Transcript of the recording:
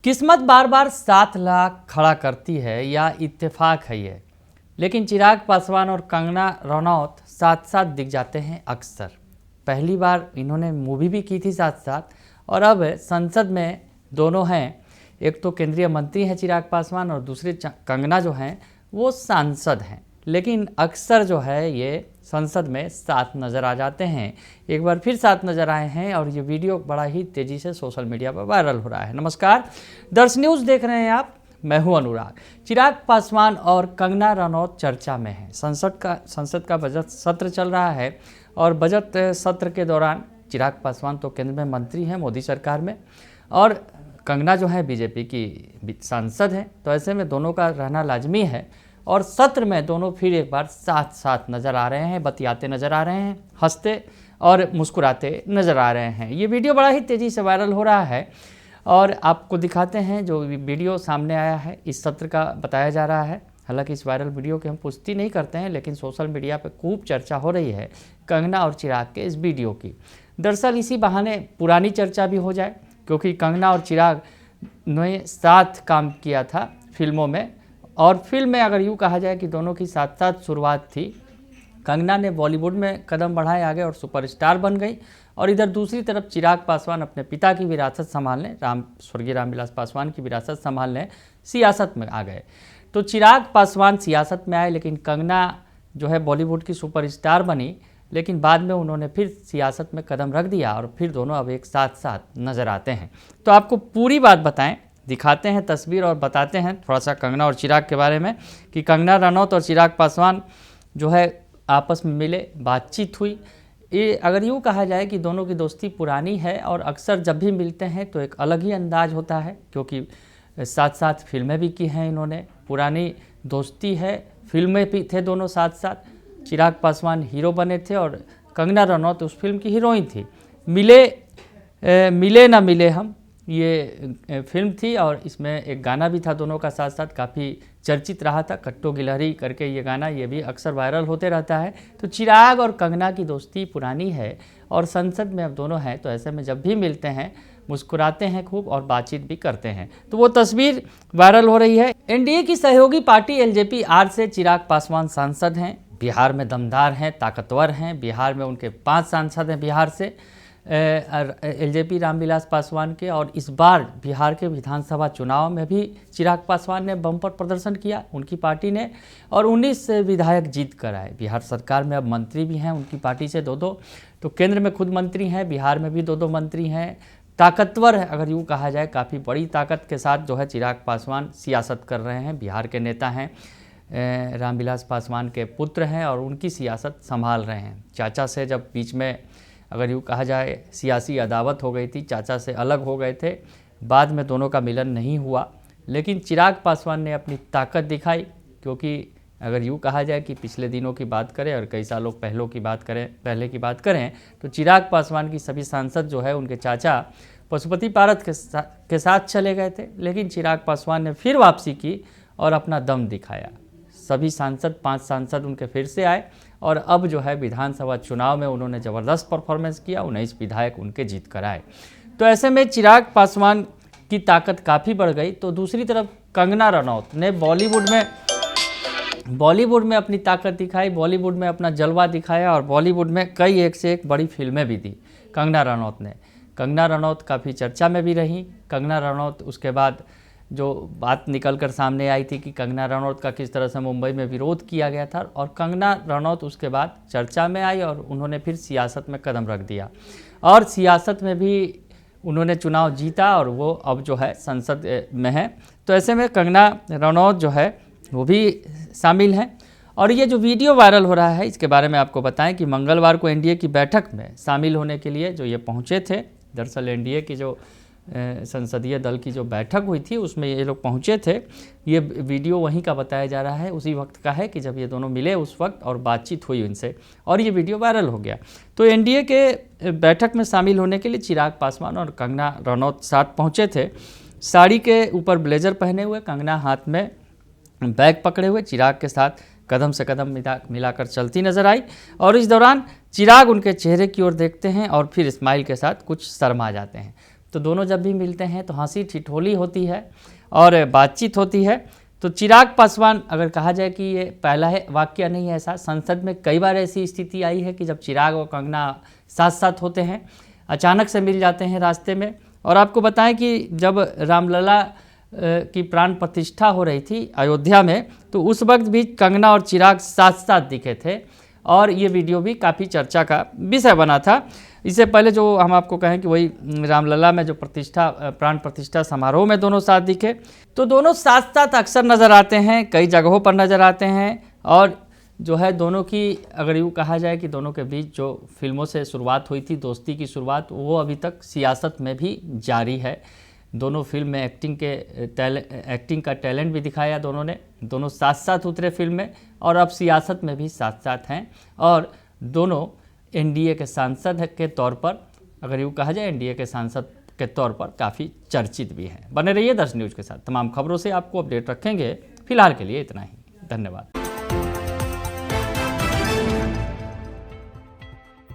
किस्मत बार बार साथ ला खड़ा करती है या इत्तेफाक है ये, लेकिन चिराग पासवान और कंगना रनौत साथ साथ दिख जाते हैं अक्सर। पहली बार इन्होंने मूवी भी की थी साथ साथ, और अब संसद में दोनों हैं। एक तो केंद्रीय मंत्री हैं चिराग पासवान और दूसरे कंगना जो हैं वो सांसद हैं, लेकिन अक्सर जो है ये संसद में साथ नज़र आ जाते हैं। एक बार फिर साथ नज़र आए हैं और ये वीडियो बड़ा ही तेज़ी से सोशल मीडिया पर वायरल हो रहा है। नमस्कार, दर्श न्यूज़ देख रहे हैं आप, मैं हूं अनुराग। चिराग पासवान और कंगना रनौत चर्चा में हैं। संसद का बजट सत्र चल रहा है और बजट सत्र के दौरान चिराग पासवान तो केंद्र में मंत्री हैं मोदी सरकार में, और कंगना जो है बीजेपी की सांसद हैं। तो ऐसे में दोनों का रहना लाजमी है और सत्र में दोनों फिर एक बार साथ साथ नज़र आ रहे हैं, बतियाते नज़र आ रहे हैं, हंसते और मुस्कुराते नज़र आ रहे हैं। ये वीडियो बड़ा ही तेज़ी से वायरल हो रहा है और आपको दिखाते हैं जो वीडियो सामने आया है इस सत्र का बताया जा रहा है। हालांकि इस वायरल वीडियो की हम पुष्टि नहीं करते हैं, लेकिन सोशल मीडिया पर खूब चर्चा हो रही है कंगना और चिराग के इस वीडियो की। दरअसल इसी बहाने पुरानी चर्चा भी हो जाए, क्योंकि कंगना और चिराग ने साथ काम किया था फिल्मों में, और फिल्म में अगर यूँ कहा जाए कि दोनों की साथ साथ शुरुआत थी। कंगना ने बॉलीवुड में कदम बढ़ाए आगे और सुपरस्टार बन गई, और इधर दूसरी तरफ चिराग पासवान अपने पिता की विरासत संभालने, स्वर्गीय रामविलास पासवान की विरासत संभालने सियासत में आ गए। तो चिराग पासवान सियासत में आए, लेकिन कंगना जो है बॉलीवुड की सुपरस्टार बनी, लेकिन बाद में उन्होंने फिर सियासत में कदम रख दिया और फिर दोनों अब एक साथ साथ नज़र आते हैं। तो आपको पूरी बात बताएं, दिखाते हैं तस्वीर और बताते हैं थोड़ा सा कंगना और चिराग के बारे में कि कंगना रनौत और चिराग पासवान जो है आपस में मिले, बातचीत हुई। ये अगर यूँ कहा जाए कि दोनों की दोस्ती पुरानी है और अक्सर जब भी मिलते हैं तो एक अलग ही अंदाज होता है, क्योंकि साथ साथ फिल्में भी की हैं इन्होंने। पुरानी दोस्ती है, फिल्में भी थे दोनों साथ साथ। चिराग पासवान हीरो बने थे और कंगना रनौत उस फिल्म की हीरोइन थी। मिले ना मिले हम, ये फिल्म थी और इसमें एक गाना भी था दोनों का साथ साथ, काफ़ी चर्चित रहा था, कट्टो गिलहरी करके ये गाना, ये भी अक्सर वायरल होते रहता है। तो चिराग और कंगना की दोस्ती पुरानी है और संसद में अब दोनों हैं, तो ऐसे में जब भी मिलते हैं मुस्कुराते हैं खूब और बातचीत भी करते हैं। तो वो तस्वीर वायरल हो रही है। एनडीए की सहयोगी पार्टी एलजेपी आर से चिराग पासवान सांसद हैं। बिहार में दमदार हैं, ताकतवर हैं। बिहार में उनके 5 सांसद हैं बिहार से एलजेपी रामविलास पासवान के, और इस बार बिहार के विधानसभा चुनाव में भी चिराग पासवान ने बम्पर प्रदर्शन किया उनकी पार्टी ने, और 19 विधायक जीत कर आए। बिहार सरकार में अब मंत्री भी हैं उनकी पार्टी से 2-2, तो केंद्र में खुद मंत्री हैं, बिहार में भी 2-2 मंत्री हैं। ताकतवर है, अगर यूँ कहा जाए काफ़ी बड़ी ताकत के साथ जो है चिराग पासवान सियासत कर रहे हैं। बिहार के नेता हैं, रामविलास पासवान के पुत्र हैं और उनकी सियासत संभाल रहे हैं। चाचा से जब बीच में अगर यूँ कहा जाए सियासी अदावत हो गई थी, चाचा से अलग हो गए थे, बाद में दोनों का मिलन नहीं हुआ, लेकिन चिराग पासवान ने अपनी ताकत दिखाई। क्योंकि अगर यूँ कहा जाए कि पिछले दिनों की बात करें और कई सालों पहले की बात करें, तो चिराग पासवान की सभी सांसद जो है उनके चाचा पशुपति पारस के साथ चले गए थे, लेकिन चिराग पासवान ने फिर वापसी की और अपना दम दिखाया। सभी सांसद 5 सांसद उनके फिर से आए और अब जो है विधानसभा चुनाव में उन्होंने ज़बरदस्त परफॉर्मेंस किया, 19 विधायक उनके जीत कर आए। तो ऐसे में चिराग पासवान की ताकत काफ़ी बढ़ गई। तो दूसरी तरफ कंगना रनौत ने बॉलीवुड में अपनी ताकत दिखाई, बॉलीवुड में अपना जलवा दिखाया, और बॉलीवुड में कई एक से एक बड़ी फिल्में भी दी कंगना रनौत ने। कंगना रनौत काफ़ी चर्चा में भी रही। कंगना रनौत उसके बाद जो बात निकल कर सामने आई थी कि कंगना रनौत का किस तरह से मुंबई में विरोध किया गया था, और कंगना रनौत उसके बाद चर्चा में आई और उन्होंने फिर सियासत में कदम रख दिया और सियासत में भी उन्होंने चुनाव जीता और वो अब जो है संसद में है। तो ऐसे में कंगना रनौत जो है वो भी शामिल हैं। और ये जो वीडियो वायरल हो रहा है इसके बारे में आपको बताएं कि मंगलवार को एनडीए की बैठक में शामिल होने के लिए जो ये पहुँचे थे, दरअसल एनडीए की जो संसदीय दल की जो बैठक हुई थी उसमें ये लोग पहुंचे थे। ये वीडियो वहीं का बताया जा रहा है, उसी वक्त का है कि जब ये दोनों मिले उस वक्त और बातचीत हुई उनसे, और ये वीडियो वायरल हो गया। तो एनडीए के बैठक में शामिल होने के लिए चिराग पासवान और कंगना रनौत साथ पहुंचे थे। साड़ी के ऊपर ब्लेजर पहने हुए, कंगना हाथ में बैग पकड़े हुए चिराग के साथ कदम से कदम मिलाकर चलती नजर आई, और इस दौरान चिराग उनके चेहरे की ओर देखते हैं और फिर स्माइल के साथ कुछ शर्मा जाते हैं। तो दोनों जब भी मिलते हैं तो हंसी ठिठोली होती है और बातचीत होती है। तो चिराग पासवान, अगर कहा जाए कि ये पहला है वाकया नहीं है ऐसा, संसद में कई बार ऐसी स्थिति आई है कि जब चिराग और कंगना साथ साथ होते हैं, अचानक से मिल जाते हैं रास्ते में। और आपको बताएं कि जब रामलला की प्राण प्रतिष्ठा हो रही थी अयोध्या में, तो उस वक्त भी कंगना और चिराग साथ साथ दिखे थे और ये वीडियो भी काफ़ी चर्चा का विषय बना था। इससे पहले जो हम आपको कहें कि वही रामलला में जो प्राण प्रतिष्ठा समारोह में दोनों साथ दिखे, तो दोनों साथ साथ अक्सर नज़र आते हैं, कई जगहों पर नज़र आते हैं। और जो है दोनों की, अगर यूँ कहा जाए कि दोनों के बीच जो फिल्मों से शुरुआत हुई थी, दोस्ती की शुरुआत, वो अभी तक सियासत में भी जारी है। दोनों फिल्म में एक्टिंग का टैलेंट भी दिखाया दोनों ने, दोनों साथ साथ उतरे फिल्म में और अब सियासत में भी साथ साथ हैं। और दोनों एनडीए के सांसद के तौर पर, अगर यूँ कहा जाए एनडीए के सांसद के तौर पर काफ़ी चर्चित भी हैं। बने रहिए 10 न्यूज़ के साथ, तमाम खबरों से आपको अपडेट रखेंगे। फिलहाल के लिए इतना ही, धन्यवाद।